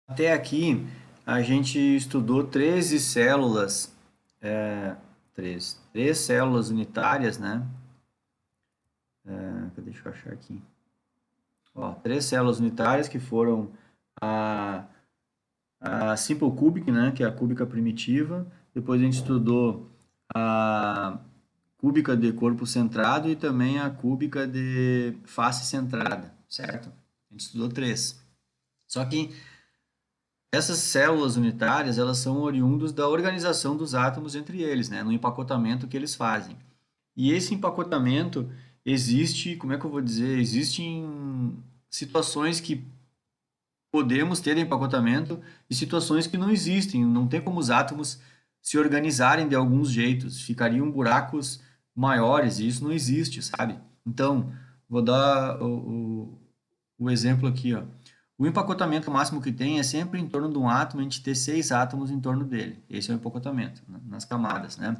Até aqui a gente estudou 13 células, três células unitárias, né? Deixa eu achar aqui. Ó, três células unitárias que foram a, a Simple Cubic, né? Que é a cúbica primitiva. Depois a gente estudou a cúbica de corpo centrado e também a cúbica de face centrada, certo? A gente estudou três. Só que essas células unitárias, elas são oriundos da organização dos átomos entre eles, né, no empacotamento que eles fazem. E esse empacotamento existe, como é que eu vou dizer, existem situações que podemos ter empacotamento e situações que não existem, não tem como os átomos se organizarem de alguns jeitos, ficariam buracos maiores e isso não existe, sabe? Então, vou dar o exemplo aqui, ó. O empacotamento máximo que tem é sempre em torno de um átomo, a gente ter seis átomos em torno dele. Esse é o empacotamento, nas camadas, né?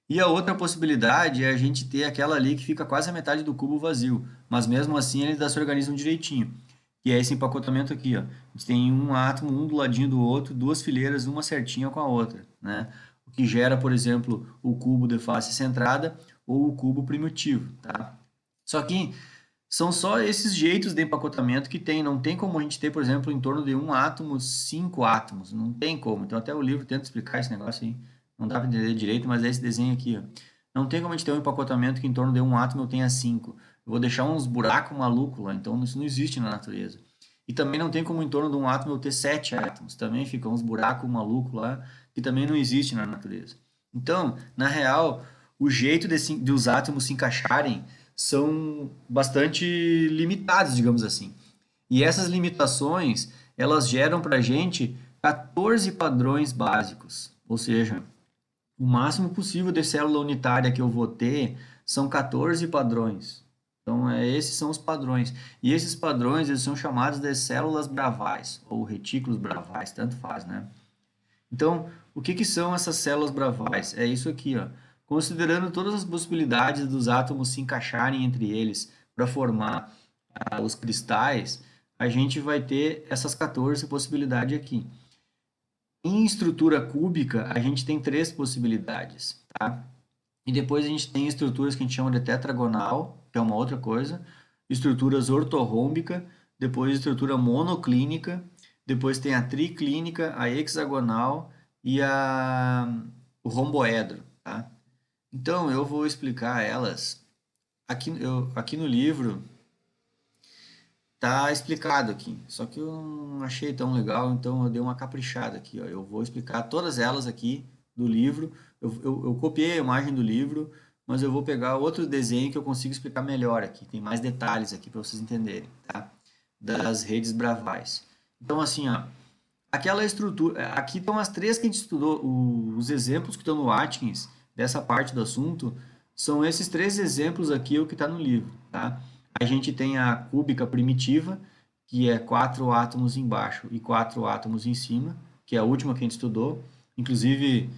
E a outra possibilidade é a gente ter aquela ali que fica quase a metade do cubo vazio, mas mesmo assim eles ainda se organizam direitinho. Que é esse empacotamento aqui, ó. A gente tem um átomo, um do ladinho do outro, duas fileiras, uma certinha com a outra, né? O que gera, por exemplo, o cubo de face centrada ou o cubo primitivo, tá? Só que são só esses jeitos de empacotamento que tem. Não tem como a gente ter, por exemplo, em torno de um átomo, cinco átomos. Não tem como. Então, até o livro tenta explicar esse negócio aí. Não dá para entender direito, mas é esse desenho aqui, ó. Não tem como a gente ter um empacotamento que em torno de um átomo eu tenha cinco. Eu vou deixar uns buracos malucos lá. Então, isso não existe na natureza. E também não tem como em torno de um átomo eu ter sete átomos. Também ficam uns buracos malucos lá, que também não existe na natureza. Então, na real, o jeito de os átomos se encaixarem são bastante limitados, digamos assim. E essas limitações, elas geram para a gente 14 padrões básicos. Ou seja, o máximo possível de célula unitária que eu vou ter são 14 padrões. Então, esses são os padrões. E esses padrões, eles são chamados de células bravais, ou retículos bravais, tanto faz, né? Então, o que que são essas células bravais? É isso aqui, ó. Considerando todas as possibilidades dos átomos se encaixarem entre eles para formar os cristais, a gente vai ter essas 14 possibilidades aqui. Em estrutura cúbica, a gente tem três possibilidades, tá? E depois a gente tem estruturas que a gente chama de tetragonal, que é uma outra coisa, estruturas ortorrômbica, depois estrutura monoclínica, depois tem a triclínica, a hexagonal e o romboedro, tá? Então eu vou explicar elas. Aqui no livro tá explicado aqui, só que eu não achei tão legal, então eu dei uma caprichada aqui, ó. Eu vou explicar todas elas aqui do livro. Eu copiei a imagem do livro, mas eu vou pegar outro desenho que eu consigo explicar melhor aqui. Tem mais detalhes aqui para vocês entenderem, tá? Das redes bravais. Então, assim, ó, aquela estrutura. Aqui estão as três que a gente estudou. Os exemplos que estão no Atkins, dessa parte do assunto, são esses três exemplos aqui, o que está no livro, tá? A gente tem a cúbica primitiva, que é quatro átomos embaixo e quatro átomos em cima, que é a última que a gente estudou. Inclusive,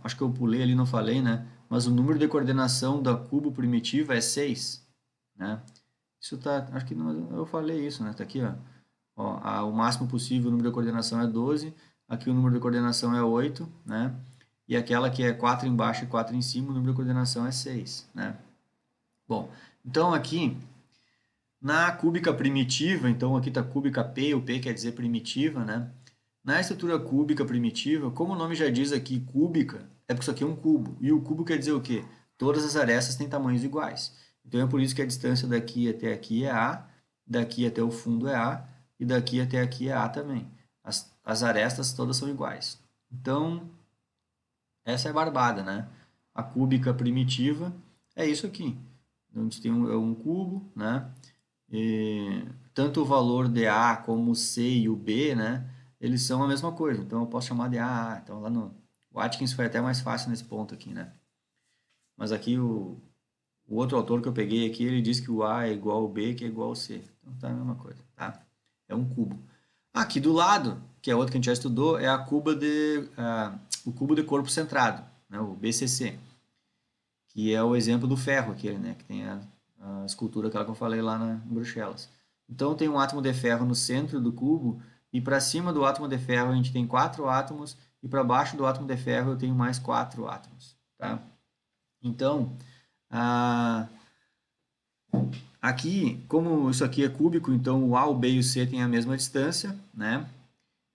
acho que eu pulei ali, não falei, né? Mas o número de coordenação da cubo primitiva é 6, né? Isso tá, acho que não, eu falei isso, né? Tá aqui, ó. Ó, o máximo possível, o número de coordenação é 12. Aqui o número de coordenação é 8, né? E aquela que é 4 embaixo e 4 em cima, o número de coordenação é 6, né? Bom, então aqui na cúbica primitiva, então aqui está cúbica P, o P quer dizer primitiva, né? Na estrutura cúbica primitiva, como o nome já diz aqui, cúbica, é porque isso aqui é um cubo. E o cubo quer dizer o quê? Todas as arestas têm tamanhos iguais. Então é por isso que a distância daqui até aqui é A, daqui até o fundo é A, e daqui até aqui é A também. As arestas todas são iguais. Então, essa é barbada, né? A cúbica primitiva é isso aqui. A gente tem um cubo, né? E tanto o valor de A como o C e o B, né? Eles são a mesma coisa. Então eu posso chamar de AA. Então lá no o Atkins foi até mais fácil nesse ponto aqui, né? Mas aqui o outro autor que eu peguei aqui, ele diz que o A é igual ao B, que é igual ao C. Então tá a mesma coisa, tá? É um cubo. Aqui do lado, que é outro que a gente já estudou, é o cubo de corpo centrado, né? O BCC, que é o exemplo do ferro aquele, né? Que tem a escultura aquela que eu falei lá em Bruxelas. Então tem um átomo de ferro no centro do cubo e para cima do átomo de ferro a gente tem 4 átomos, e para baixo do átomo de ferro eu tenho mais 4 átomos, tá? Então, aqui, como isso aqui é cúbico, então o A, o B e o C têm a mesma distância, né?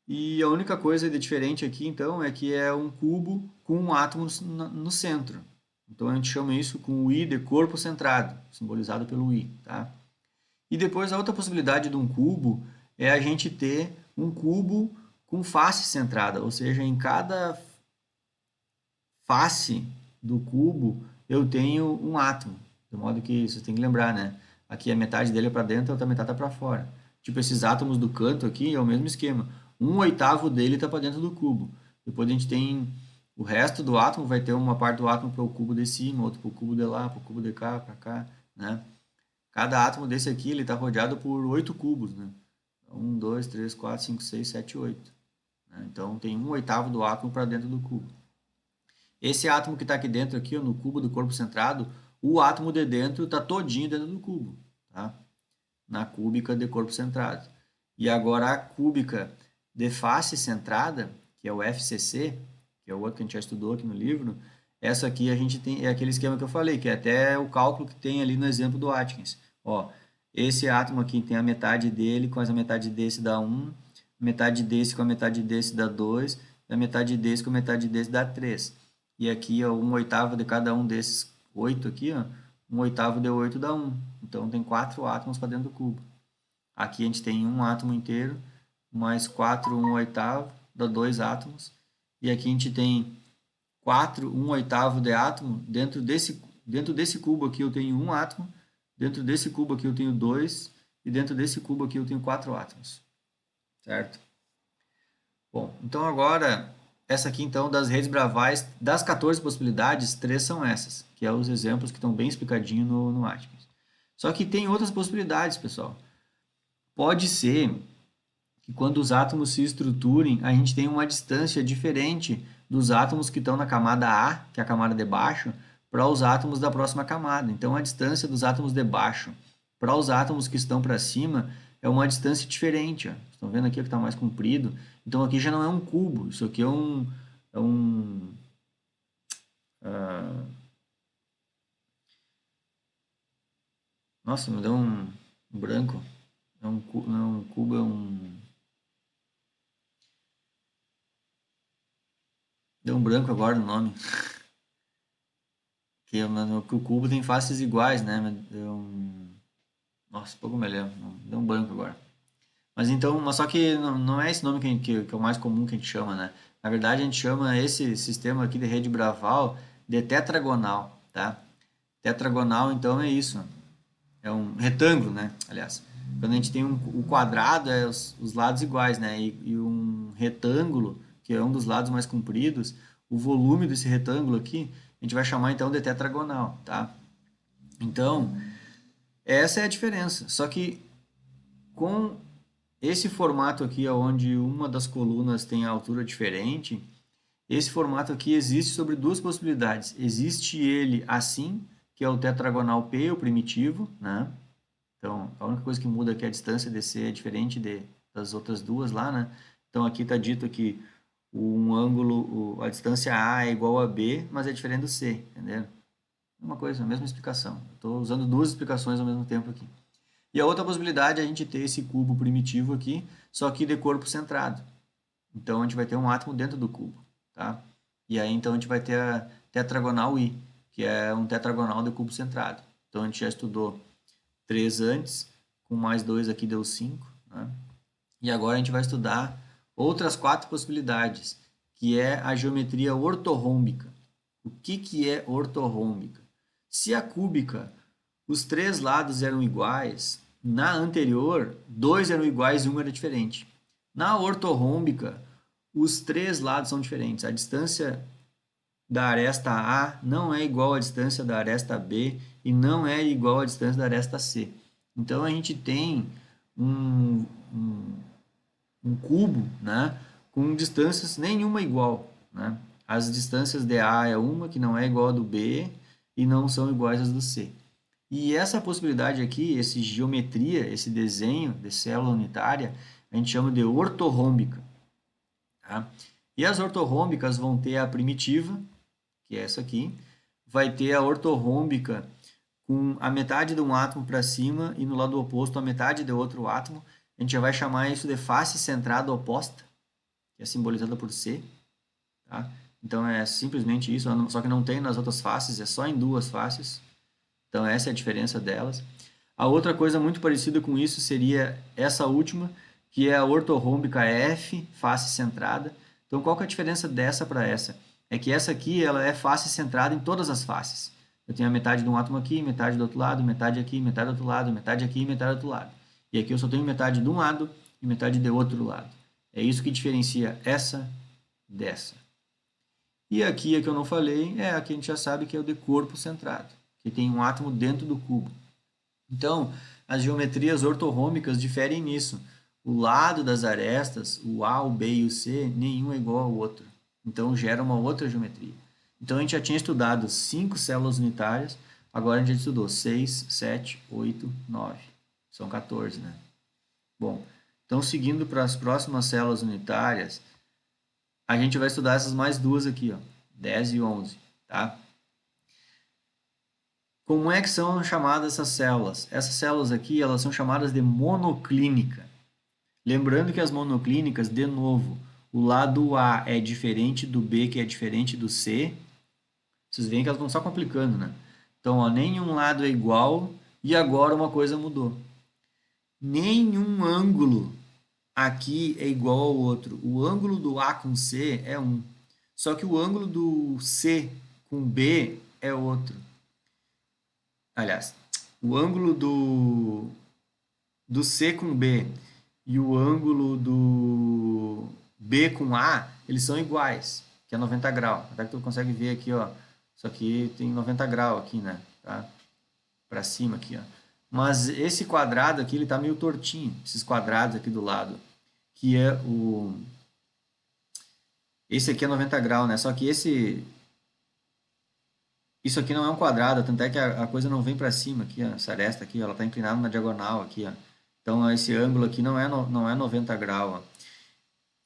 E a única coisa de diferente aqui, então, é que é um cubo com um átomo no centro. Então, a gente chama isso com o I de corpo centrado, simbolizado pelo I, tá? E depois, a outra possibilidade de um cubo é a gente ter um cubo com face centrada, ou seja, em cada face do cubo eu tenho um átomo, de modo que você tem que lembrar, né? Aqui a metade dele é para dentro, a outra metade está para fora. Tipo, esses átomos do canto aqui é o mesmo esquema. 1/8 dele está para dentro do cubo. Depois a gente tem o resto do átomo, vai ter uma parte do átomo para o cubo de cima, outro para o cubo de lá, para o cubo de cá, para cá, né? Cada átomo desse aqui ele está rodeado por 8 cubos, né? 1, 2, 3, 4, 5, 6, 7, 8. Né? Então tem 1/8 do átomo para dentro do cubo. Esse átomo que está aqui dentro, aqui, ó, no cubo do corpo centrado, o átomo de dentro está todinho dentro do cubo, tá? Na cúbica de corpo centrado. E agora a cúbica de face centrada, que é o FCC, que é o outro que a gente já estudou aqui no livro, essa aqui a gente tem, é aquele esquema que eu falei, que é até o cálculo que tem ali no exemplo do Atkins. Ó, esse átomo aqui tem a metade dele, com a metade desse dá 1, metade desse com a metade desse dá 2, a metade desse com a metade desse dá 3. E aqui, ó, 1/8 de cada um desses 8 aqui, ó, 1/8 de 8 dá 1. Então, tem 4 átomos para dentro do cubo. Aqui a gente tem um átomo inteiro, mais 4, 1/8, dá 2 átomos. E aqui a gente tem 4, 1/8 de átomo. Dentro desse cubo aqui eu tenho um átomo. Dentro desse cubo aqui eu tenho 2. E dentro desse cubo aqui eu tenho 4 átomos. Certo? Bom, então agora, essa aqui então das redes bravais, das 14 possibilidades, 3 são essas, que é os exemplos que estão bem explicadinho no Atkins. Só que tem outras possibilidades, pessoal. Pode ser que quando os átomos se estruturem, a gente tenha uma distância diferente dos átomos que estão na camada A, que é a camada de baixo, para os átomos da próxima camada. Então, a distância dos átomos de baixo para os átomos que estão para cima é uma distância diferente. Ó. Estão vendo aqui que está mais comprido? Então, aqui já não é um cubo, isso aqui é um nossa, me deu um branco. Não é um cubo, é um... Deu um branco agora no nome. Que o cubo tem faces iguais, né? Deu um... Nossa, pouco me lembro. Deu um branco agora. Mas então, mas só que não é esse nome que é o mais comum que a gente chama, né? Na verdade, a gente chama esse sistema aqui de rede Braval de tetragonal, tá? Tetragonal, então, é isso. É um retângulo, né? Aliás, quando a gente tem o quadrado, é os lados iguais, né? E um retângulo, que é um dos lados mais compridos, o volume desse retângulo aqui, a gente vai chamar então de tetragonal, tá? Então, essa é a diferença. Só que com esse formato aqui, onde uma das colunas tem a altura diferente, esse formato aqui existe sobre duas possibilidades. Existe ele assim, que é o tetragonal P, o primitivo, né? Então, a única coisa que muda aqui é a distância de C é diferente das outras duas lá, né? Então, aqui está dito que um ângulo, a distância A é igual a B, mas é diferente do C, entendeu? Uma coisa, a mesma explicação. Estou usando duas explicações ao mesmo tempo aqui. E a outra possibilidade é a gente ter esse cubo primitivo aqui, só que de corpo centrado. Então, a gente vai ter um átomo dentro do cubo, tá? E aí, então, a gente vai ter a tetragonal I, que é um tetragonal de cubo centrado. Então, a gente já estudou 3 antes, com mais 2 aqui deu 5, né? E agora a gente vai estudar outras 4 possibilidades, que é a geometria ortorrômbica. O que é ortorrômbica? Se a cúbica, os 3 lados eram iguais, na anterior, 2 eram iguais e 1 era diferente. Na ortorrômbica, os 3 lados são diferentes. A distância da aresta A não é igual à distância da aresta B e não é igual à distância da aresta C. Então, a gente tem um cubo, né, com distâncias nenhuma igual, né? As distâncias de A é uma, que não é igual a do B, e não são iguais às do C. E essa possibilidade aqui, esse geometria, esse desenho de célula unitária, a gente chama de ortorrômbica. Tá? E as ortorrômbicas vão ter a primitiva, que é essa aqui, vai ter a ortorrômbica com a metade de um átomo para cima e no lado oposto a metade de outro átomo. A gente já vai chamar isso de face centrada oposta, que é simbolizada por C. Tá? Então é simplesmente isso, só que não tem nas outras faces, é só em duas faces. Então essa é a diferença delas. A outra coisa muito parecida com isso seria essa última, que é a ortorrômbica F, face centrada. Então qual que é a diferença dessa para essa? É que essa aqui ela é face centrada em todas as faces. Eu tenho a metade de um átomo aqui, metade do outro lado, metade aqui, metade do outro lado, metade aqui, metade do outro lado. E aqui eu só tenho metade de um lado e metade do outro lado. É isso que diferencia essa dessa. E aqui a que eu não falei é a que a gente já sabe que é o de corpo centrado, que tem um átomo dentro do cubo. Então, as geometrias ortorrômbicas diferem nisso. O lado das arestas, o A, o B e o C, nenhum é igual ao outro. Então, gera uma outra geometria. Então, a gente já tinha estudado 5 células unitárias, agora a gente estudou 6, 7, 8, 9. São 14, né? Bom, então, seguindo para as próximas células unitárias, a gente vai estudar essas mais duas aqui, ó, 10 e 11, tá? Como é que são chamadas essas células? Essas células aqui, elas são chamadas de monoclínica. Lembrando que as monoclínicas, de novo, o lado A é diferente do B, que é diferente do C. Vocês veem que elas vão só complicando, né? Então, ó, nenhum lado é igual e agora uma coisa mudou. Nenhum ângulo aqui é igual ao outro. O ângulo do A com C é 1. Só que o ângulo do C com B é outro. Aliás, o ângulo do C com B e o ângulo do B com A, eles são iguais, que é 90 graus. Até que tu consegue ver aqui, ó. Isso aqui tem 90 graus aqui, né? Tá? Para cima aqui, ó. Mas esse quadrado aqui, ele tá meio tortinho. Esses quadrados aqui do lado. Que é o... Esse aqui é 90 graus, né? Só que esse... Isso aqui não é um quadrado, tanto é que a coisa não vem para cima aqui, ó, essa aresta aqui, ó, ela está inclinada na diagonal aqui, ó. Então, esse ângulo aqui não é 90 graus, ó.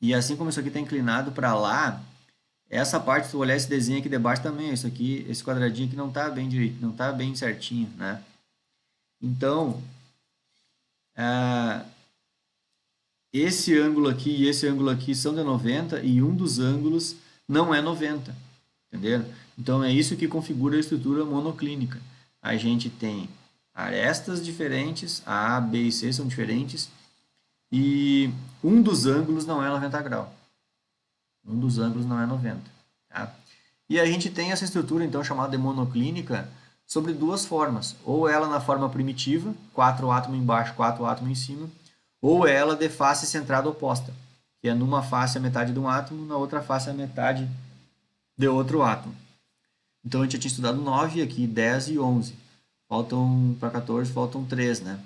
E assim como isso aqui está inclinado para lá, essa parte, se tu olhar esse desenho aqui de baixo também, isso aqui, esse quadradinho aqui não está bem direito, não está bem certinho, né? Então, esse ângulo aqui e esse ângulo aqui são de 90 e um dos ângulos não é 90, entendeu? Então, é isso que configura a estrutura monoclínica. A gente tem arestas diferentes, A, B e C são diferentes, e um dos ângulos não é 90 graus. Um dos ângulos não é 90. Tá? E a gente tem essa estrutura, então, chamada de monoclínica, sobre duas formas. Ou ela na forma primitiva, 4 átomos embaixo, 4 átomos em cima, ou ela de face centrada oposta, que é numa face a metade de um átomo, na outra face a metade de outro átomo. Então, a gente já tinha estudado 9 aqui, 10 e 11. Faltam para 14, faltam 3, né?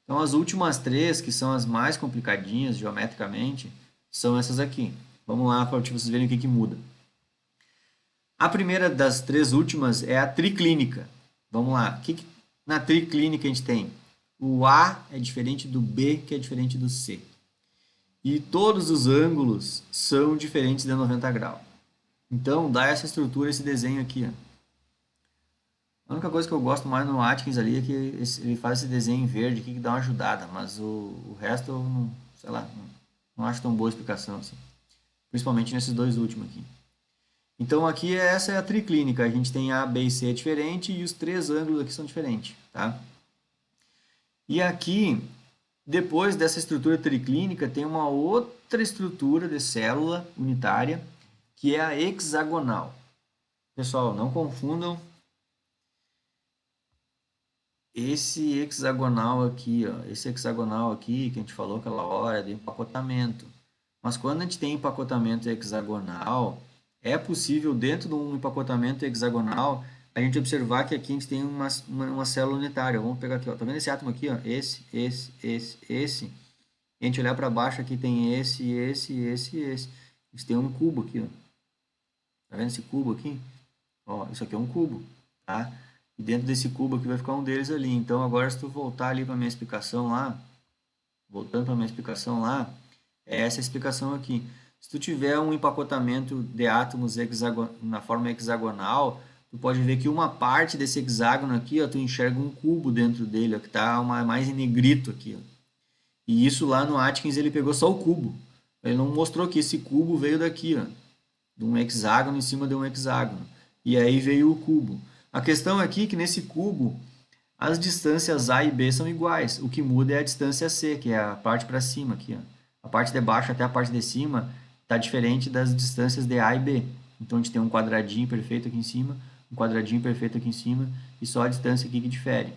Então, as últimas 3, que são as mais complicadinhas geometricamente, são essas aqui. Vamos lá para vocês verem o que muda. A primeira das 3 últimas é a triclínica. Vamos lá. Na triclínica a gente tem? O A é diferente do B, que é diferente do C. E todos os ângulos são diferentes de 90 graus. Então, dá essa estrutura, esse desenho aqui, ó. A única coisa que eu gosto mais no Atkins ali é que ele faz esse desenho em verde aqui que dá uma ajudada, mas o resto eu não, sei lá, não acho tão boa a explicação assim. Principalmente nesses dois últimos aqui. Então aqui essa é a triclínica, a gente tem A, B e C é diferente e os 3 ângulos aqui são diferentes, tá? E aqui, depois dessa estrutura triclínica, tem uma outra estrutura de célula unitária, que é a hexagonal. Pessoal, não confundam esse hexagonal aqui, ó, esse hexagonal aqui que a gente falou aquela hora de empacotamento. Mas quando a gente tem empacotamento hexagonal, é possível dentro de um empacotamento hexagonal a gente observar que aqui a gente tem uma célula unitária. Vamos pegar aqui, ó, tá vendo esse átomo aqui, ó? Esse. E a gente olhar para baixo aqui tem esse. A gente tem um cubo aqui, ó. Tá vendo esse cubo aqui? Ó, isso aqui é um cubo, tá? E dentro desse cubo aqui vai ficar um deles ali. Então, agora se tu voltar ali para minha explicação lá, voltando para a minha explicação lá, é essa a explicação aqui. Se tu tiver um empacotamento de átomos na forma hexagonal, tu pode ver que uma parte desse hexágono aqui, ó, tu enxerga um cubo dentro dele, ó, que está mais em negrito aqui, ó. E isso lá no Atkins ele pegou só o cubo. Ele não mostrou que esse cubo veio daqui, ó, de um hexágono em cima de um hexágono. E aí veio o cubo. A questão aqui é que nesse cubo as distâncias A e B são iguais. O que muda é a distância C, que é a parte para cima aqui, ó. A parte de baixo até a parte de cima está diferente das distâncias de A e B. Então a gente tem um quadradinho perfeito aqui em cima, um quadradinho perfeito aqui em cima e só a distância aqui que difere.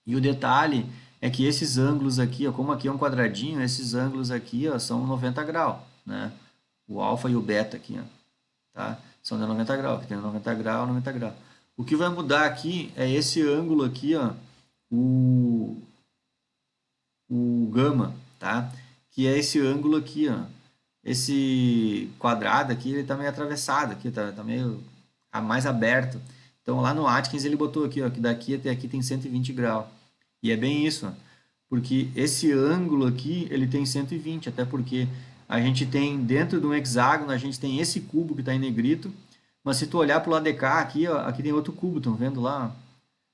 E o detalhe é que esses ângulos aqui, ó, como aqui é um quadradinho, esses ângulos aqui, ó, são 90 graus, né? O alfa e o beta aqui, ó, tá? São de 90 graus, aqui tem 90 graus, 90 graus. O que vai mudar aqui é esse ângulo aqui, ó, o gama, tá? Que é esse ângulo aqui, ó. Esse quadrado aqui, ele tá meio atravessado aqui, tá meio mais aberto. Então, lá no Atkins, ele botou aqui, ó, que daqui até aqui tem 120 graus. E é bem isso, ó, porque esse ângulo aqui, ele tem 120, até porque a gente tem, dentro de um hexágono, a gente tem esse cubo que está em negrito, mas se tu olhar para o lado de cá, aqui, ó, aqui tem outro cubo, estão vendo lá?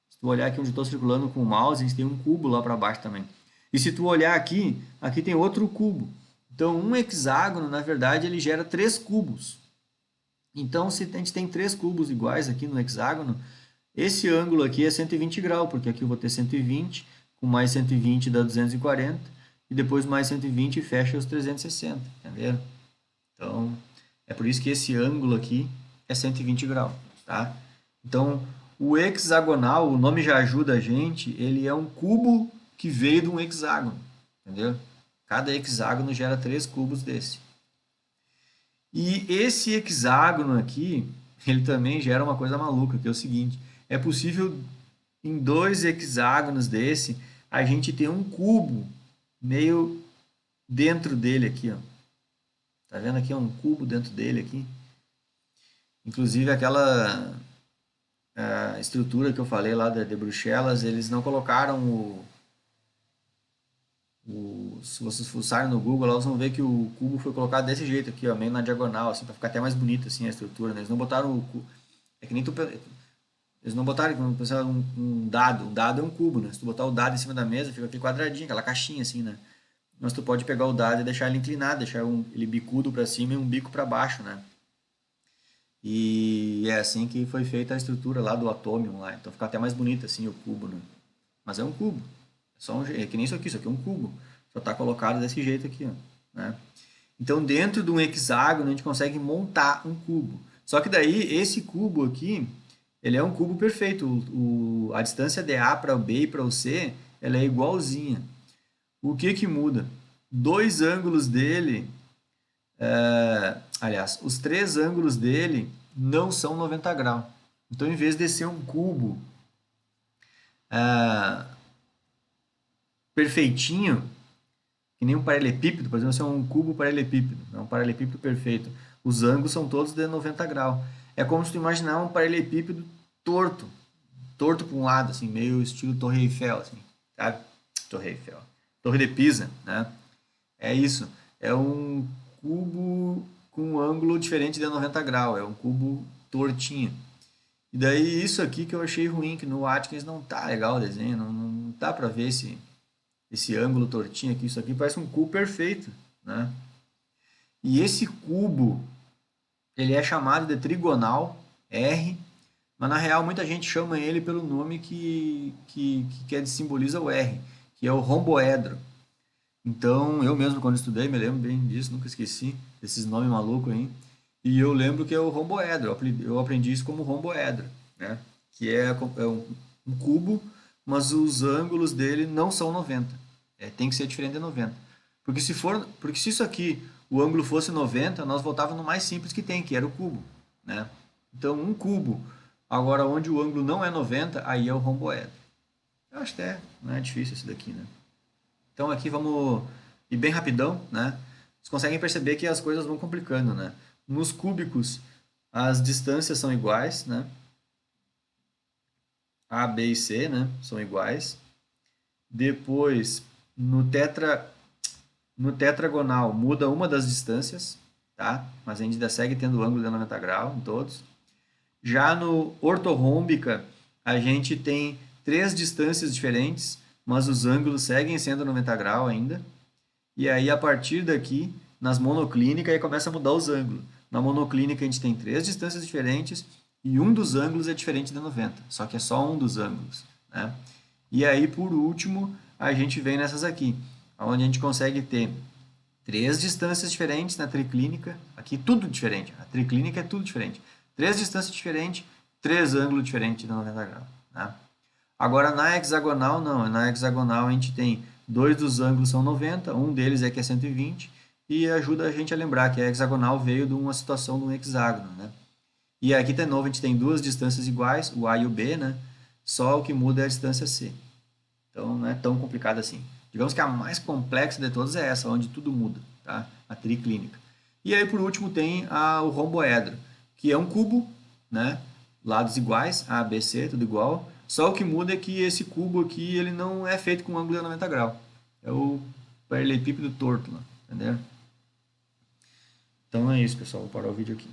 Se tu olhar aqui onde estou circulando com o mouse, a gente tem um cubo lá para baixo também. E se tu olhar aqui, aqui tem outro cubo. Então, um hexágono, na verdade, ele gera 3 cubos. Então, se a gente tem 3 cubos iguais aqui no hexágono, esse ângulo aqui é 120 graus, porque aqui eu vou ter 120, com mais 120 dá 240, e depois mais 120 fecha os 360, entenderam? Então, é por isso que esse ângulo aqui é 120 graus, tá? Então, o hexagonal, o nome já ajuda a gente, ele é um cubo que veio de um hexágono, entendeu? Cada hexágono gera 3 cubos desse. E esse hexágono aqui, ele também gera uma coisa maluca, que é o seguinte, é possível em 2 hexágonos desse, a gente ter um cubo meio dentro dele aqui, ó. Tá vendo aqui, um cubo dentro dele aqui? Inclusive aquela estrutura que eu falei lá de Bruxelas, eles não colocaram se vocês fuçarem no Google, lá vocês vão ver que o cubo foi colocado desse jeito aqui, ó, meio na diagonal, assim, para ficar até mais bonito assim a estrutura, né? Eles não botaram o cubo, é que nem eles não botaram um dado, um dado é um cubo, né? Se tu botar o dado em cima da mesa, fica aquele quadradinho, aquela caixinha assim, né? Mas tu pode pegar o dado e deixar ele inclinado, deixar ele bicudo para cima e um bico para baixo, né? E é assim que foi feita a estrutura lá do Atomium lá, então fica até mais bonito assim o cubo, né? Mas é um cubo. É que nem isso aqui é um cubo. Só está colocado desse jeito aqui, ó, né? Então, dentro de um hexágono, a gente consegue montar um cubo. Só que daí, esse cubo aqui, ele é um cubo perfeito. A distância de A para o B e para o C, ela é igualzinha. O que que muda? Dois ângulos dele, aliás, os 3 ângulos dele não são 90 graus. Então, em vez de ser um cubo perfeitinho, que nem um paralelepípedo, por exemplo, se é um cubo paralelepípedo, é um paralelepípedo perfeito. Os ângulos são todos de 90 graus. É como se tu imaginar um paralelepípedo torto, torto para um lado, assim, meio estilo Torre Eiffel, assim, sabe? Torre Eiffel. Torre de Pisa, né? É isso. É um cubo com um ângulo diferente de 90 graus. É um cubo tortinho. E daí isso aqui que eu achei ruim, que no Atkins não tá legal o desenho, não dá para ver esse ângulo tortinho aqui, isso aqui parece um cubo perfeito, né? E esse cubo, ele é chamado de trigonal R, mas na real muita gente chama ele pelo nome que simboliza o R, que é o romboedro. Então, eu mesmo quando estudei, me lembro bem disso, nunca esqueci desses nomes malucos aí. E eu lembro que é o romboedro, eu aprendi isso como romboedro, né? Que é um cubo, mas os ângulos dele não são 90. Tem que ser diferente de 90. Porque se isso aqui, o ângulo fosse 90, nós voltávamos no mais simples que tem, que era o cubo, né? Então, um cubo, agora onde o ângulo não é 90, aí é o romboedro. Eu acho que não é difícil esse daqui, né? Então, aqui vamos ir bem rapidão, né? Vocês conseguem perceber que as coisas vão complicando, né? Nos cúbicos, as distâncias são iguais, né? A, B e C, né? São iguais. Depois, no No tetragonal muda uma das distâncias, tá? Mas a gente ainda segue tendo ângulo de 90 graus em todos. Já no ortorrômbica, a gente tem 3 distâncias diferentes, mas os ângulos seguem sendo 90 graus ainda. E aí, a partir daqui, nas monoclínicas, aí começa a mudar os ângulos. Na monoclínica, a gente tem 3 distâncias diferentes e um dos ângulos é diferente de 90, só que é só um dos ângulos, né? E aí, por último, a gente vem nessas aqui, onde a gente consegue ter 3 distâncias diferentes na triclínica, aqui tudo diferente, a triclínica é tudo diferente. 3 distâncias diferentes, 3 ângulos diferentes de 90 graus, né? Agora, na hexagonal, não. Na hexagonal, a gente tem 2 dos ângulos são 90, um deles é que é 120, e ajuda a gente a lembrar que a hexagonal veio de uma situação de um hexágono, né? E aqui, de novo, a gente tem 2 distâncias iguais, o A e o B, né? Só o que muda é a distância C. Então, não é tão complicado assim. Digamos que a mais complexa de todas é essa, onde tudo muda, tá? A triclínica. E aí, por último, tem o romboedro, que é um cubo, né? Lados iguais, A, B, C, tudo igual. Só o que muda é que esse cubo aqui, ele não é feito com ângulo de 90 graus. É o paralelepípedo torto, lá, entendeu? Então é isso, pessoal. Vou parar o vídeo aqui.